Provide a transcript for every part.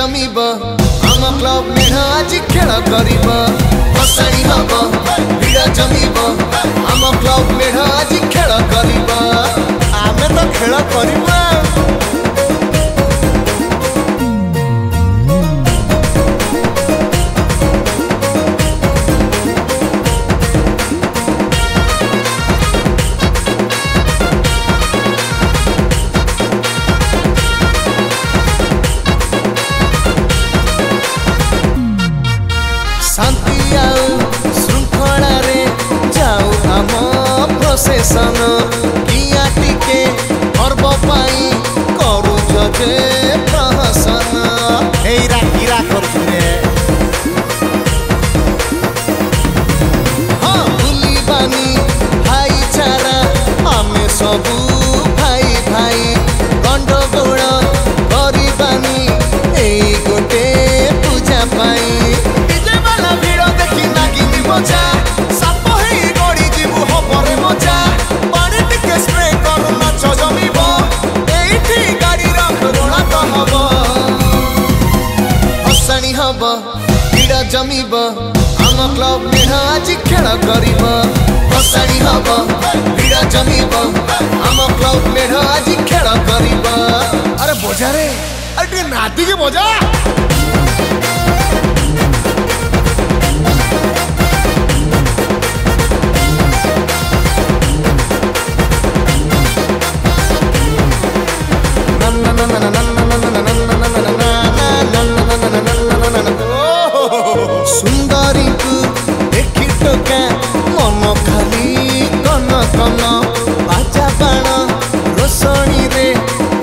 जमीब आम क्लब मेढ़ आज खेल कर भसाणी हम भिड़ जमीब आम क्लब मेढ़ आज खेल कर आमे तो खेल कर शांति आउ श्रृंखला रे जाऊ आम प्रोसेसन किया टिके पर्व पाई करू जे प्रहसन एरा हीरा करछे हां भूली बानी भाईचारा आमे सबू भाई भाई गंडगोल करिबानी एई गोटे पूजा पाई मजा साप ही गड़ी जीवु हबरे मजा पानी टिके स्प्रे कर नाच जमीब एठी गाड़ी रोड़ा तो हब भसाणी हब भिड़ जमीब आम क्लब मेढ़ आज खेल कर भसाणी हब भिड़ जमीब आम क्लब मेढ़ आज खेल कर अरे बजा रे अरे नाती के बजा सुंदरी को देखी टोका मन खाली कन कन बाजा बाण रोशनी रे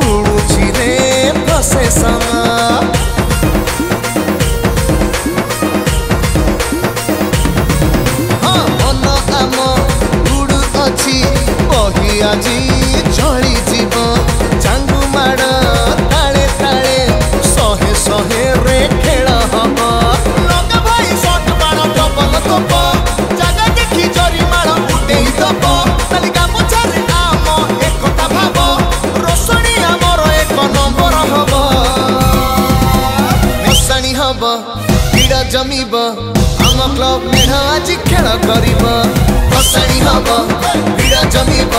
उड़ुची रे प्रसेसन हाँ मन आम उड़ू अच्छी बही आज चली जीव चांगू माड़ ताले ताले सहे सहे रे खेल हम लगा भाई शॉट बाण डबल तप जगह देखी जरी माड़ उठे दब तालिका मुचारे आम एकता भाव रोशनी आमर एक नंबर हब भसाणी हब भिड़ जमीब आम क्लब मेढ़ आज खेल कर भसाणी हब भिड़ जमीब